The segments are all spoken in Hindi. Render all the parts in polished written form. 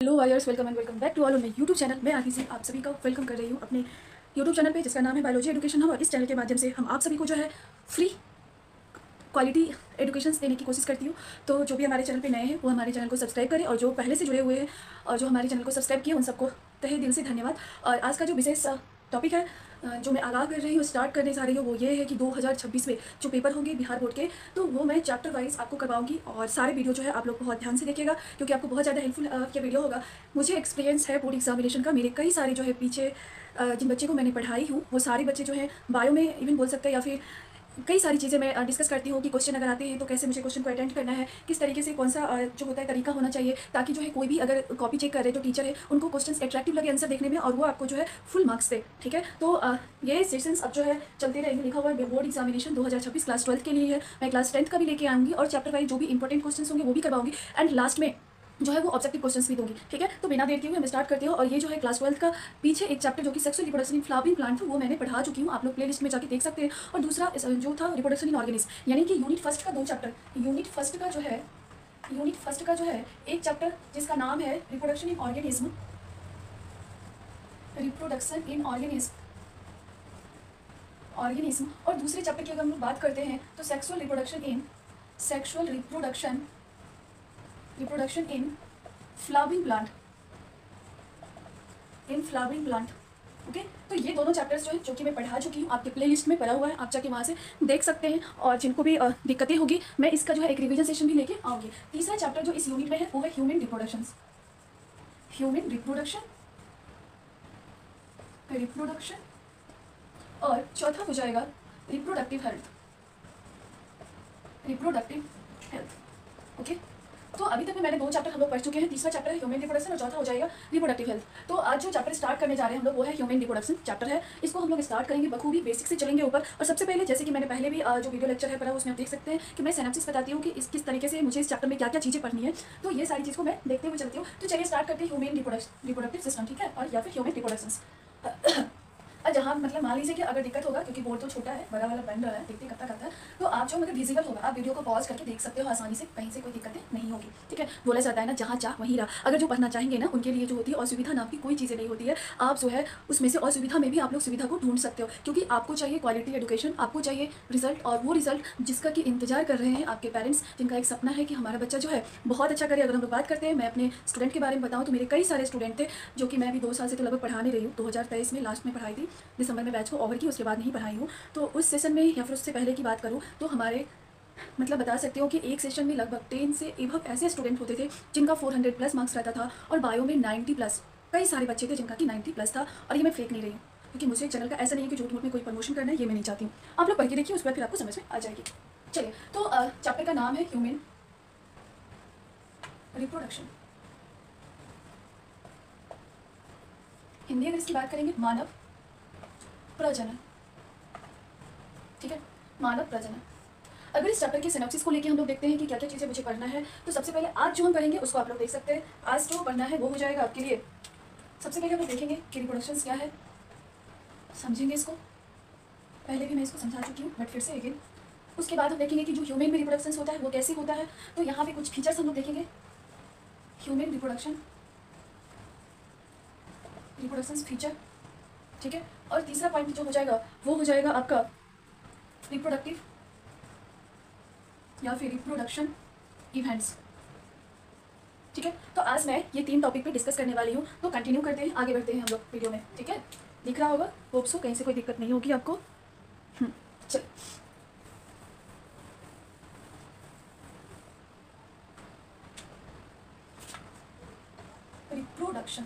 Hello viewers, welcome and welcome back to all on my YouTube channel. मैं आरती सिंह आप सभी का वेलकम कर रही हूँ अपने यूट्यूब चैनल पे, जिसका नाम है बायोलॉजी एजुकेशन हब। और इस चैनल के माध्यम से हम आप सभी को जो है फ्री क्वालिटी एजुकेशन देने की कोशिश करती हूँ। तो जो भी हमारे चैनल पे नए हैं वो हमारे चैनल को सब्सक्राइब करें, और जो पहले से जुड़े हुए हैं और जो हमारे चैनल को सब्सक्राइब किए उन सबको तहे दिल से धन्यवाद। और आज का जो विशेष टॉपिक है जो मैं आगाह कर रही हूँ, स्टार्ट करने जा रही हूँ, वो ये है कि 2026 में जो पेपर होंगे बिहार बोर्ड के, तो वो मैं चैप्टर वाइज आपको करवाऊंगी। और सारे वीडियो जो है आप लोग बहुत ध्यान से देखिएगा, क्योंकि आपको बहुत ज़्यादा हेल्पफुल ये वीडियो होगा। मुझे एक्सपीरियंस है बोर्ड एग्जामिनेशन का। मेरे कई सारे जो है पीछे जिन बच्चे को मैंने पढ़ाई हूँ, वो सारे बच्चे जो है बायो में इवन बोल सकते हैं, या फिर कई सारी चीज़ें मैं डिस्कस करती हूँ कि क्वेश्चन अगर आते हैं तो कैसे मुझे क्वेश्चन को अटेंड करना है, किस तरीके से कौन सा जो होता है तरीका होना चाहिए, ताकि जो है कोई भी अगर कॉपी चेक कर रहे जो टीचर है उनको क्वेश्चन अट्रैक्टिव लगे आंसर देखने में, और वो आपको जो है फुल मार्क्स दे। ठीक है, तो ये सेशंस अब जो है चलते रहेंगे। लिखा हुआ है बोर्ड एग्जामिनेशन 2026 क्लास 12 के लिए है। मैं क्लास 10 का भी लेके आऊँगी और चैप्टर वाइज जो भी इंपॉर्टेंट क्वेश्चन होंगे वो भी करवाऊंगी, एंड लास्ट में जो है वो ऑब्जेक्टिव क्वेश्चंस भी दूंगी। ठीक है, तो बिना देर किए हुए मैं स्टार्ट करती हूँ। और ये जो है क्लास 12 का पीछे एक चैप्टर जो कि sexual reproduction in flowering plant था, वो मैंने पढ़ा चुकी हूँ, आप लोग प्लेलिस्ट में जाके देख सकते हैं। और दूसरा जो था रिप्रोडक्शन इन ऑर्गेनिज्म, यानी कि यूनिट फर्स्ट का 2 चैप्टर। यूनिट फर्स्ट का जो है एक चैप्टर जिसका नाम है रिप्रोडक्शन इन ऑर्गेनिज्म, और दूसरे चैप्टर की अगर हम लोग बात करते हैं तो sexual reproduction in flowering plant. Okay, तो ये दोनों चैप्टर्स जो है जो कि मैं पढ़ा चुकी हूँ, आपके प्लेलिस्ट में पढ़ा हुआ है, आप जाके वहाँ से देख सकते हैं। और जिनको भी दिक्कतें होगी मैं इसका जो है एक रिवीजन सेशन भी लेके आऊँगी। तीसरा चैप्टर जो इस यूनिट में है वो है ह्यूमन रिप्रोडक्शन, और चौथा हो जाएगा रिप्रोडक्टिव हेल्थ। ओके, तो अभी तक में मैंने 2 चैप्टर हम लोग पढ़ चुके हैं। तीसरा चैप्टर है ह्यूमन रिप्रोडक्शन और चौथा हो जाएगा रिप्रोडक्टिव हेल्थ। तो आज जो चैप्टर स्टार्ट करने जा रहे हैं हम लोग वो है ह्यूमन रिप्रोडक्शन चैप्टर है। इसको हम लोग स्टार्ट करेंगे बखूबी, बेसिक से चलेंगे ऊपर। और सबसे पहले, जैसे कि मैंने पहले भी जो वीडियो लेक्चर है पढ़ा, उसमें आप देख सकते हैं कि मैं सिनॉप्सिस बताती हूँ कि किस तरीके से मुझे इस चैप्टर में क्या क्या चीज़ें पढ़नी है। तो ये सारी चीज़ को मैं देखते हुए चलती हूँ। तो चलिए स्टार्ट करते हैं ह्यूमन रिप्रोडक्टिव सिस्टम। ठीक है, और या फिर ह्यूमन रिप्रोडक्शन। जहाँ मतलब मान लीजिए कि अगर दिक्कत होगा, क्योंकि बोर्ड तो छोटा है, बड़ा वाला बन रहा है, देखते करता है, तो आप जो मतलब विजिबल होगा, आप वीडियो को पॉज करके देख सकते हो आसानी से, कहीं से कोई दिक्कतें नहीं होगी। ठीक है, बोला जाता है ना, जहाँ चाह वहीं रहा। अगर जो पढ़ना चाहेंगे ना, उनके लिए जो होती है असुविधा नाम की कोई चीज़ें नहीं होती है। आप जो है उसमें से असुविधा में भी आप लोग सुविधा को ढूंढ सकते हो, क्योंकि आपको चाहिए क्वालिटी एजुकेशन, आपको चाहिए रिजल्ट, और वो रिजल्ट जिसका कि इंतजार कर रहे हैं आपके पेरेंट्स, जिनका एक सपना है कि हमारा बच्चा जो है बहुत अच्छा करे। अगर हम लोग बात करते हैं, मैं अपने स्टूडेंट के बारे में बताऊँ तो मेरे कई सारे स्टूडेंट थे, जो कि मैं अभी 2 साल से तो लगभग पढ़ाने रही हूँ। 2023 में लास्ट में पढ़ाई थी, दिसंबर में बैच को ओवर की, उसके बाद नहीं पढ़ाई हूँ। तो उस सेशन में या फिर उससे पहले की बात करूँ तो हमारे मतलब बता सकती हूँ कि एक सेशन में लगभग 10 से एबव ऐसे स्टूडेंट होते थे जिनका 400 प्लस मार्क्स रहता था, और बायो में 90 प्लस। कई सारे बच्चे थे जिनका कि 90 प्लस था। और ये मैं फेक नहीं रही हूँ, क्योंकि मुझे चैनल का ऐसा नहीं है कि झूठ मूठ में कोई प्रमोशन करना है, ये मैं नहीं चाहती हूँ। आप लोग पढ़ के देखिए, उस पर फिर आपको समझ में आ जाएगी। चलिए, तो चैप्टर का नाम है ह्यूमन रिप्रोडक्शन। हिंदी अगर इसकी बात करेंगे, मानव प्रजनन। ठीक है, मानव प्रजनन। अगर इस चैप्टर के सिनॉप्सिस को लेके हम लोग देखते हैं कि क्या क्या चीज़ें मुझे पढ़ना है, तो सबसे पहले आज जो हम पढ़ेंगे उसको आप लोग देख सकते हैं। आज जो पढ़ना है वो हो जाएगा आपके लिए, सबसे पहले हम लोग देखेंगे कि रिप्रोडक्शन क्या है, समझेंगे इसको। पहले भी मैं इसको समझा चुकी हूँ, बट फिर से अगेन। उसके बाद हम देखेंगे कि जो ह्यूमन में रिप्रोडक्शन होता है वो कैसे होता है। तो यहाँ पे कुछ फीचर्स हम लोग देखेंगे, ह्यूमन रिप्रोडक्शन फीचर। ठीक है, और तीसरा पॉइंट जो हो जाएगा वो हो जाएगा आपका रिप्रोडक्टिव या फिर रिप्रोडक्शन इवेंट्स। ठीक है, तो आज मैं ये 3 टॉपिक पे डिस्कस करने वाली हूँ। तो कंटिन्यू करते हैं, आगे बढ़ते हैं हम लोग वीडियो में। ठीक है, दिख रहा होगा, होप सो, कहीं से कोई दिक्कत नहीं होगी आपको। चल, रिप्रोडक्शन।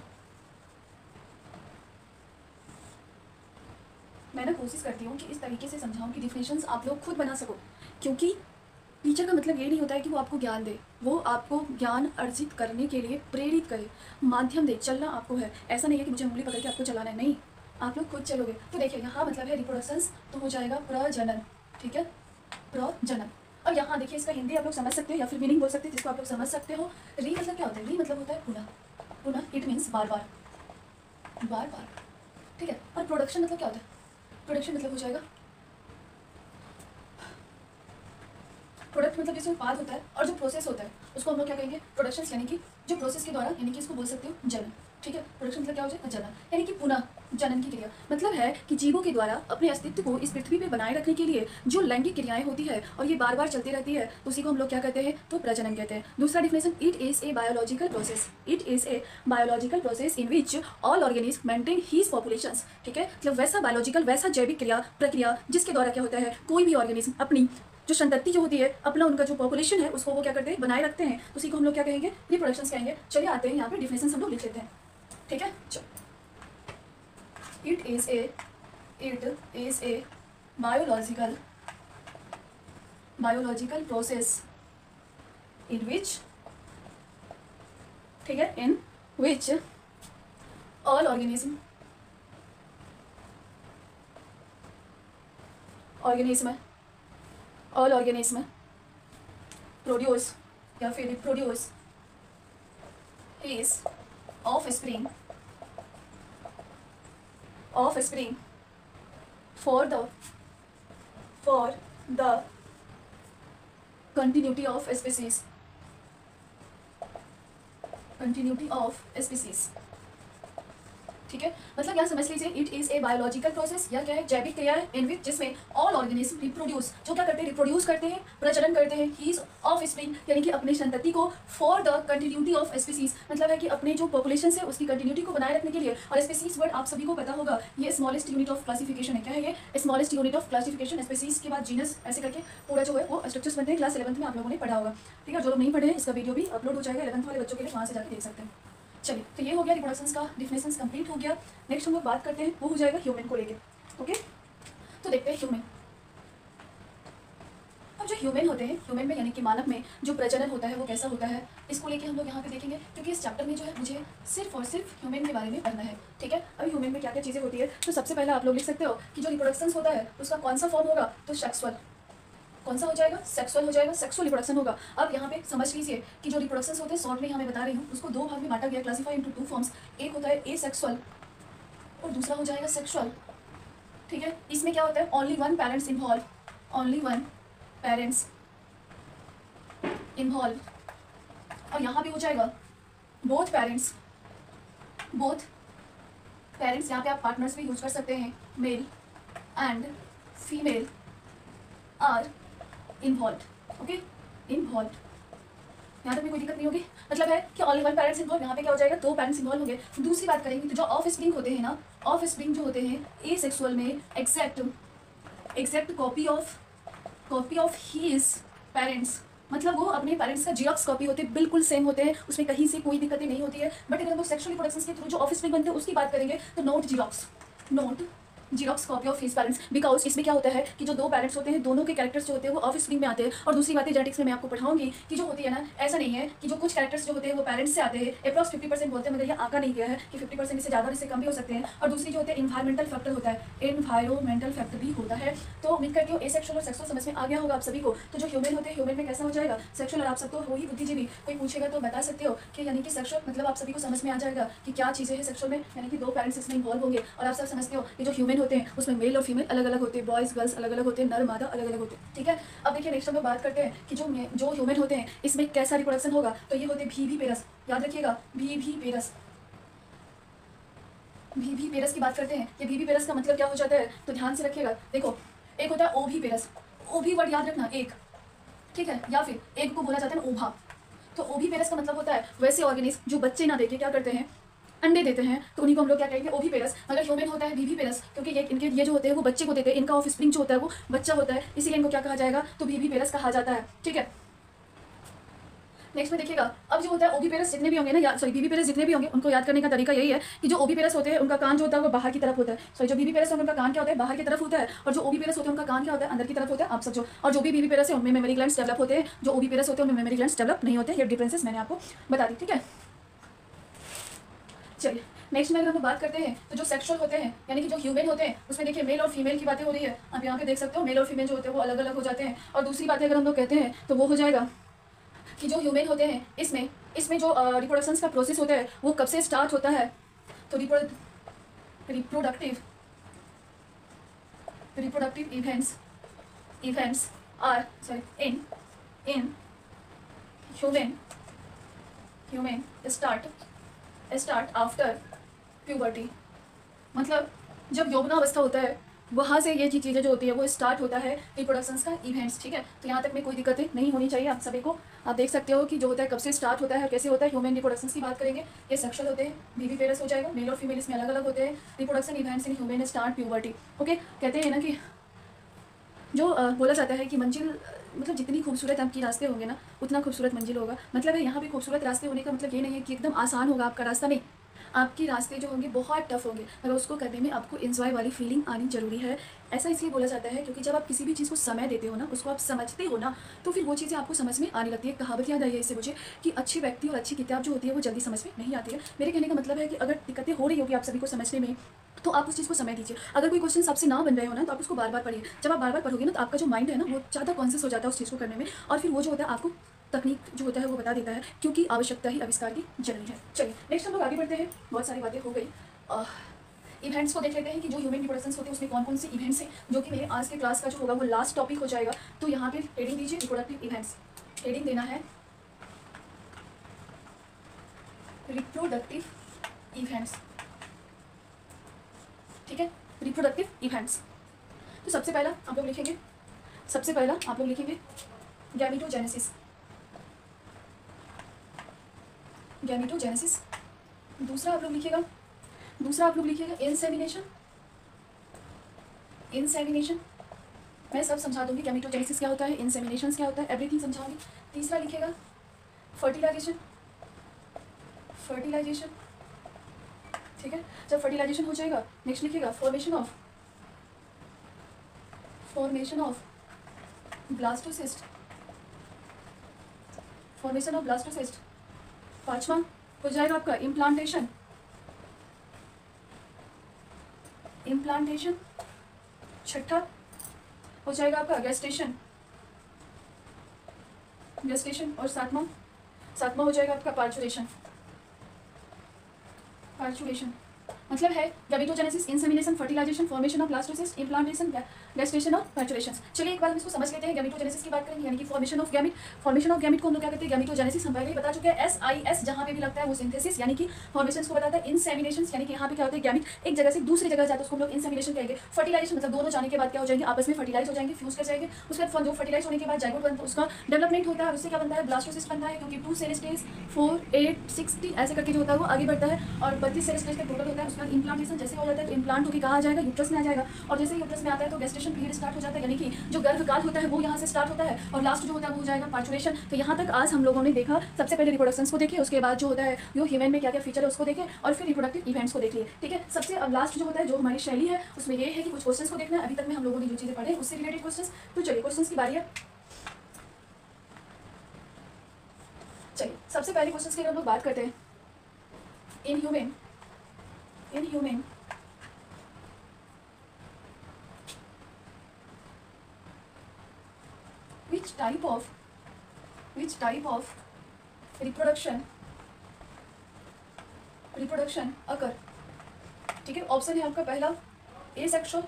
मैं ना कोशिश करती हूँ कि इस तरीके से समझाऊँ कि डिफिनेशंस आप लोग खुद बना सको, क्योंकि टीचर का मतलब ये नहीं होता है कि वो आपको ज्ञान दे, वो आपको ज्ञान अर्जित करने के लिए प्रेरित करे, माध्यम दे। चलना आपको है, ऐसा नहीं है कि मुझे उंगली पकड़ के आपको चलाना है, नहीं, आप लोग खुद चलोगे। तो देखिए, यहाँ मतलब है रिप्रोडक्शंस, तो हो जाएगा प्रजनन। ठीक है, प्रजनन। और यहाँ देखिए, इसका हिंदी आप लोग समझ सकते हो या फिर मीनिंग बोल सकते हैं, जिसको आप लोग समझ सकते हो। री मतलब क्या होता है? री मतलब होता है पुनः, इट मीन्स बार बार। ठीक है, और प्रोडक्शन मतलब क्या होता है? प्रोडक्शन मतलब हो जाएगा प्रोडक्ट मतलब जैसे उत्पाद होता है, और जो प्रोसेस होता है उसको हम लोग क्या कहेंगे, प्रोडक्शन, यानी कि जो प्रोसेस के द्वारा, यानी कि इसको बोल सकते हो जनन। ठीक है, प्रोडक्शन मतलब क्या हो जाएगा, जनन, यानी कि पुनः जनन की क्रिया। मतलब है कि जीवों के द्वारा अपने अस्तित्व को इस पृथ्वी पे बनाए रखने के लिए जो लैंगिक क्रियाएं होती है और ये बार बार चलती रहती है, उसी को हम लोग क्या कहते हैं, तो प्रजनन कहते हैं। दूसरा definition, it is a biological process, it is a biological process in which all organism maintain his populations. ठीक है, मतलब वैसा बायोलॉजिकल, वैसा जैविक क्रिया प्रक्रिया जिसके द्वारा क्या होता है, कोई भी ऑर्गेनिज्म अपनी जो संतति जो होती है, अपना उनका जो पॉपुलेशन है उसको वो क्या करते हैं, बनाए रखते हैं, उसी को हम लोग क्या कहेंगे, रिप्रोडक्शन कहेंगे। चलिए आते हैं यहाँ पे डिफिनेशन हम लोग लिख लेते हैं। ठीक है, चलो, it is a biological process in which, ठीक है, in which all organism produce या फिर reproduce is offspring for the continuity of species। ठीक है, मतलब यहाँ समझ लीजिए, it is a biological process, या क्या है, जैविक क्रिया है, इन विच, जिसमें ऑल ऑर्गेनिज्म रिप्रोड्यूस, जो क्या करते हैं, रिप्रोड्यूस करते हैं, प्रजनन करते हैं, हीज ऑफ स्प्रिंग, यानी कि अपनी संतति को, for the continuity of species, मतलब है कि अपने जो पॉपुलेशन है उसकी कंटिन्यूटी को बनाए रखने के लिए। और स्पीसीज वर्ड आप सभी को पता होगा, ये स्मॉलेस्ट यूनिट ऑफ क्लासिफिकेशन है। क्या है ये, smallest unit of classification. Species के बाद जीनस, ऐसे करके पूरा जो है वो स्ट्रक्चर्स बनते हैं। क्लास 11th में आप लोगों ने पढ़ा होगा। ठीक है, जो लोग नहीं पढ़े हैं इसका वीडियो भी अपलोड हो जाएगा 11th वाले बच्चों के लिए, वहाँ से जाकर देख सकते हैं। चलिए, तो ये हो गया रिप्रोडक्शन का डिफिनेशंस कंप्लीट हो गया। नेक्स्ट हम लोग बात करते हैं, वो हो जाएगा ह्यूमन को लेके। ओके, तो देखते हैं ह्यूमन। अब जो ह्यूमन होते हैं, ह्यूमन में यानी कि मानव में जो प्रजनन होता है वो कैसा होता है, इसको लेके हम लोग यहाँ पे देखेंगे, क्योंकि इस चैप्टर में जो है मुझे सिर्फ और सिर्फ ह्यूमन के बारे में पढ़ना है। ठीक है, अभी ह्यूमन में क्या क्या चीज़ें होती है, तो सबसे पहले आप लोग लिख सकते हो कि जो रिप्रोडक्शन होता है उसका कौन सा फॉर्म होगा, तो सेक्सुअल। कौन सा हो जाएगा, सेक्सुअल हो जाएगा, सेक्सुअल रिप्रोडक्शन होगा। अब यहाँ पे समझ लीजिए कि जो रिप्रोडक्शन होते हैं, शॉर्ट में यहाँ मैं बता रही हूँ, उसको दो भाग में बांटा गया, क्लासीफाई इनटू टू फॉर्म्स। एक होता है ए सेक्सुअल और दूसरा हो जाएगा सेक्सुअल। ठीक है, इसमें क्या होता है, only one parents involve, only one parents involve. और यहाँ पे हो जाएगा बोथ पेरेंट्स, यहाँ पे आप पार्टनर्स भी यूज कर सकते हैं, male and female are involve. Okay, involve, यहाँ तक में कोई दिक्कत नहीं होगी। मतलब है कि ओनली वन पेरेंट्स इन्वॉल्व, यहाँ पे क्या हो जाएगा, दो पेरेंट्स इन्वॉल्व होंगे। दूसरी बात करेंगे तो जो ऑफ स्प्रिंग होते हैं ना, ऑफ स्प्रिंग जो होते हैं ए सेक्सुअल में exact copy of his parents, मतलब वो अपने पेरेंट्स का जीरोक्स कॉपी होते हैं, बिल्कुल सेम होते हैं, उसमें कहीं से कोई दिक्कतें नहीं होती है। बट अगर हम लोग सेक्सुअल रिप्रोडक्शन के थ्रू जो ऑफ स्प्रिंग बनते हैं उसकी बात करेंगे तो not xerox copy of his parents, because इसमें क्या होता है कि जो दो पेरेंट्स होते हैं, दोनों के कैरेक्टर्स जो होते हैं वो ऑफ स्प्रिंग में आते हैं। और दूसरी बात जेनेटिक्स में मैं आपको पढ़ाऊंगी कि जो होती है ना, ऐसा नहीं है कि जो कुछ कैरेक्टर्स जो होते हैं वो पेरेंट्स से आते हैं, अप्रॉक्स 50% बोलते हैं, मगर ये आंका नहीं गया है कि 50% इससे ज़्यादा इससे कम भी हो सकते हैं। और दूसरी जो होते हैं इन्वायरमेंटल फैक्टर होता है, इन्वायरमेंटल फैक्टर भी होता है। तो उम्मीद करती हूँ एसेक्सुअल और सेक्सुअल समझ में आ गया होगा आप सभी को। तो जो ह्यूमन होते हैं, ह्यूमन में कैसा हो जाएगा, सेक्सुअल। और आप सबको वही बुद्धिजीवी कोई पूछेगा तो बता सकते हो कि यानी कि सेक्सुअल मतलब आप सभी को समझ में आ जाएगा कि क्या चीज़ें हैं सेक्सुअल में, यानी कि दो पेरेंट्स इसमें इन्वॉल्व होंगे। और आप सब समझते हो कि जो ह्यूमन होते हैं उसमें मेल और फीमेल अलग अलग होते हैं, बॉयज गर्ल्स अलग अलग होते हैं, नर मादा अलग अलग होते हैं। ठीक है, अब देखिए नेक्स्ट हम लोग बात करते हैं कि जो ह्यूमन होते हैं इसमें कैसा रिप्रोडक्शन होगा। तो ये होते हैं भी पेरस, याद रखिएगा, भी पेरस की बात करते हैं। ये भी पेरस का मतलब क्या हो जाता है, तो ध्यान से रखिएगा। देखो, एक होता है ओभी पेरस, ओभी वर्ड याद रखना, एक, ठीक है, या फिर एक को बोला जाता है ना ओभा। तो ओभी पेरस का मतलब होता है वैसे ऑर्गेनिज्म जो बच्चे ना देके क्या करते हैं, अंडे देते हैं, तो उन्हीं को हम लोग क्या कहेंगे, ओवी पेरस। मगर ह्यूमन होता है बीवी पेरस, क्योंकि ये जो होते हैं वो बच्चे को देते हैं, इनका ऑफ स्प्रिंग जो होता है वो बच्चा होता है, इसीलिए इनको क्या कहा जाएगा, तो बीवी पेरस कहा जाता है। ठीक है, नेक्स्ट में देखिएगा, अब जो होता है ओवी पेरस जितने भी होंगे ना, बीवी पेरस जितने भी होंगे उनको याद करने का तरीका यही है कि जो ओवी पेरस होते हैं उनका कान जो होता है वो बाहर की तरफ होता है। जो बीवी पेरस होंगे उनका कान क्या होता है, बाहर की तरफ होता है। और जो ओवी पेरस होते हैं उनका कान क्या होता है, अंदर की तरफ होता है। आप समझो, और जो भी बीवी पेरस है उनमें मेमोरी ग्लैंड्स डेवलप होते हैं, जो ओवी पेरस होते हैं उनमें मेमोरी ग्लैंड्स डेवलप नहीं होते। ये डिफरेंसेस मैंने आपको बता दी। ठीक है, चलिए नेक्स्ट में अगर हम बात करते हैं तो जो सेक्सुअल होते हैं यानी कि जो ह्यूमन होते हैं उसमें देखिए मेल और फीमेल की बातें हो रही है। आप यहाँ पे देख सकते हो मेल और फीमेल जो होते हैं वो अलग अलग हो जाते हैं। और दूसरी बातें अगर हम लोग कहते हैं तो वो हो जाएगा कि जो ह्यूमन होते हैं इसमें जो रिप्रोडक्शन का प्रोसेस होता है वो कब से स्टार्ट होता है, तो reproductive events are in in human start after puberty. मतलब जब यौवनावस्था होता है वहाँ से ये चीज़ें जो होती है वो स्टार्ट होता है रिप्रोडक्शंस का इवेंट्स। ठीक है, तो यहाँ तक में कोई दिक्कतें नहीं होनी चाहिए आप सभी को। आप देख सकते हो कि जो होता है कब से स्टार्ट होता है और कैसे होता है। ह्यूमन रिप्रोडक्शंस की बात करेंगे, ये सेक्सुअल होते हैं, विविपेरस हो जाएगा, मेल और फीमेल इसमें अलग अलग होते हैं। Reproduction events in human start puberty. Okay, कहते हैं ना कि जो बोला जाता है कि मंजिल मतलब जितनी खूबसूरत आपकी रास्ते होंगे ना उतना खूबसूरत मंजिल होगा। मतलब है यहाँ पे खूबसूरत रास्ते होने का मतलब ये नहीं है कि एकदम आसान होगा आपका रास्ता, नहीं, आपके रास्ते जो होंगे बहुत टफ होंगे, मगर उसको करने में आपको एंजॉय वाली फीलिंग आनी जरूरी है। ऐसा इसलिए बोला जाता है क्योंकि जब आप किसी भी चीज़ को समय देते हो ना, उसको आप समझते हो ना, तो फिर वो चीज़ें आपको समझ में आने लगती है। कहावत याद आई है इससे मुझे कि अच्छे व्यक्ति और अच्छी किताब जो होती है वो जल्दी समझ में नहीं आती है। मेरे कहने का मतलब है कि अगर दिक्कतें हो रही होगी आप सभी को समझने में, तो आप उस चीज़ को समय दीजिए। अगर कोई क्वेश्चन आपसे ना बन रहे हो ना, तो आप उसको बार बार पढ़िए। जब आप बार बार पढ़ोगे ना, तो आपका जो माइंड है ना वो ज़्यादा कॉन्शियस हो जाता है उस चीज़ को करने में, और फिर वो जो होता है आपको तकनीक जो होता है वो बता देता है, क्योंकि आवश्यकता ही आविष्कार की जननी है। चलिए नेक्स्ट हम लोग आगे बढ़ते हैं। बहुत सारी बातें हो गई, इवेंट्स को देख लेते हैं कि जो ह्यूमन रिप्रोडक्शंस होते हैं उसमें कौन कौन से इवेंट्स हैं, जो कि मेरे आज के क्लास का जो होगा वो लास्ट टॉपिक हो जाएगा। तो यहाँ पे हेडिंग दीजिए रिप्रोडक्टिव इवेंट्स। हेडिंग देना है रिप्रोडक्टिव इवेंट्स। ठीक है, रिप्रोडक्टिव इवेंट्स। तो सबसे पहला आप लोग लिखेंगे गैमेटोजेनेसिस। दूसरा आप लोग लिखिएगा इंसेमिनेशन। मैं सब समझा दूंगी, गैमेटोजेनेसिस क्या होता है, इंसेमिनेशन क्या होता है, एवरीथिंग समझाऊंगी। तीसरा लिखिएगा फर्टिलाइजेशन। ठीक है, जब फर्टिलाइजेशन हो जाएगा नेक्स्ट लिखिएगा फॉर्मेशन ऑफ ब्लास्टोसिस्ट। पांचवा हो जाएगा आपका इम्प्लांटेशन। छठा हो जाएगा आपका गेस्टेशन। और सातवां हो जाएगा आपका पार्चुरेशन। मतलब है gametogenesis, insemination, fertilisation, formation of blastocyst, implantation, gestation और पैचुरेशन। चलिए एक बार हम इसको समझ लेते हैं। गैमेटोजेनेसिस की बात करेंगे, यानी कि फॉर्मेशन ऑफ गैमेट को हम लोग क्या कहते हैं, गैमेटोजेनेसिस हम पहले ही बता चुके हैं। SIS जहाँ पे भी लगता है वो सिंथेसिस यानी कि फॉर्मेशन को बताता है। इंसेमिनेशन यानी कि यहाँ पे क्या होता है, गैमेट एक जगह से दूसरी जगह जाता है, उसको हम लोग इंसेमिनेशन कहेंगे। फर्टिलाइजेशन मतलब दोनों जाने के बाद क्या हो जाएंगे, आपस में फर्टिलाइज हो जाएंगे, फ्यूज कर जाएंगे। उसके बाद जो फर्टिलाइज होने के बाद जाइगोट बनता है, उसका डेवलपमेंट होता है, उससे क्या बनता है, ब्लास्टोसिस्ट बनता है, क्योंकि 2 सेल स्टेज 4 8 60 ऐसे करके जो होता है वो आगे बढ़ता है और 32 सेल स्टेज का टोटल होता है। उसके बाद इम्प्लांटेशन जैसे हो जाता है तो इम्प्लांट होकर कहाँ आ जाएगा, यूट्रस में आ जाएगा, और जैसे यूट्रस में आता है तो गेस्टेशन पीरियड स्टार्ट हो जाता है, यानी कि जो गर्भकाल होता है वो यहाँ से स्टार्ट होता है, और लास्ट जो होता है वो हो जाएगा पार्चुरेशन। तो यहाँ तक आज हम लोगों ने देखा, सबसे पहले रिप्रोडक्शंस को देखे, उसके बाद जो होता है जो ह्यूमन में क्या क्या फीचर है उसको देखे, और फिर रिप्रोडक्टिव इवेंट्स को देख लिए। ठीक है, सबसे अब लास्ट जो होता है जो हमारी शैली है उसमें ये है कि कुछ क्वेश्चंस को देखना है। अभी तक में हम लोगों ने जो चीजें पढ़े उससे रिलेटेड क्वेश्चंस। तो चलिए क्वेश्चंस की बारी है। चलिए सबसे पहले क्वेश्चंस की हम लोग बात करते हैं। In human which type of reproduction occur। ठीक है, ऑप्शन है आपका पहला एसेक्सुअल,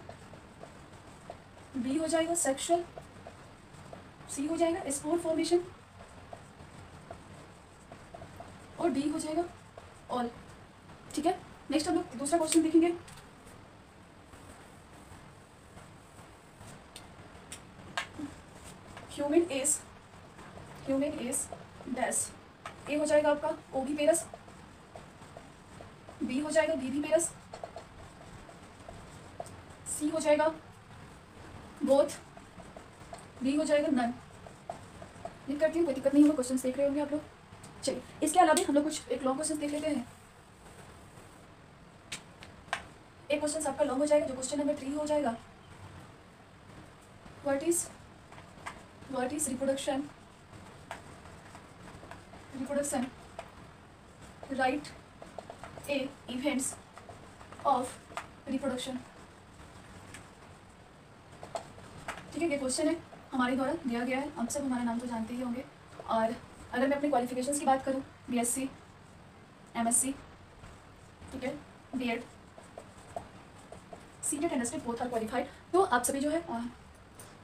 बी हो जाएगा सेक्सुअल, सी हो जाएगा स्पोर फॉर्मेशन, और डी हो जाएगा ऑल। ठीक है, नेक्स्ट हम लोग दूसरा क्वेश्चन देखेंगे। Human is dash. ए हो जाएगा आपका ओविपेरस, बी हो जाएगा विविपेरस, सी हो जाएगा बोथ, डी हो जाएगा नन। लिख करती हूँ, कोई दिक्कत नहीं होगा, क्वेश्चन देख रहे होंगे आप लोग। चलिए इसके अलावा हम लोग कुछ एक लॉन्ग क्वेश्चन देख लेते हैं। एक क्वेश्चन आपका लॉन्ग हो जाएगा जो क्वेश्चन नंबर 3 हो जाएगा। What is reproduction right A events of reproduction. ठीक है, ये क्वेश्चन है हमारे द्वारा दिया गया है, आप सब हमारा नाम तो जानते ही होंगे। और अगर मैं अपने क्वालिफिकेशंस की बात करूं, BSc MSc, ठीक है, B.Ed, CTET and STET both are qualified. तो आप सभी जो है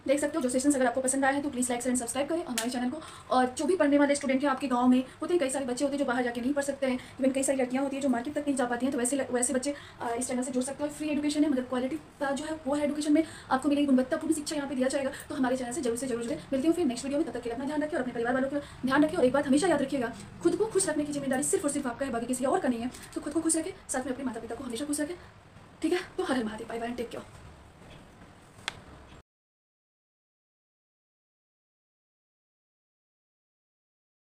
देख सकते हो जो सेशंस अगर आपको पसंद आए हैं तो प्लीज़ लाइक एंड सब्सक्राइब करें हमारे चैनल को। और जो भी पढ़ने वाले स्टूडेंट हैं आपके गांव में होते हैं, कई सारे बच्चे होते हैं जो बाहर जाके नहीं पढ़ सकते हैं, इवन कई सारी लड़कियां होती हैं जो मार्केट तक नहीं जा पाती हैं, तो वैसे बच्चे इस चैनल से जुड़ सकते हो। फ्री एजुकेशन है, मतलब क्वालिटी का जो है वो है एजुकेशन में आपको मिलेगी, गुणवत्तापूर्ण शिक्षा यहाँ पे दिया जाएगा। तो हमारे चैनल से जरूर जुड़े। मिलती हूँ फिर नेक्स्ट वीडियो में, तब तक के लिए अपना ध्यान रखिए और अपने परिवार वालों का ध्यान रखिए। और एक बात हमेशा याद रखिएगा, खुद को खुश रखने की जिम्मेदारी सिर्फ और सिर्फ आपका है, बाकी किसी और का नहीं है। तो खुद को खुश रखें, साथ में अपने माता पिता को हमेशा खुश रखें। ठीक है, तो Har Har Mahadev, bye bye, take care.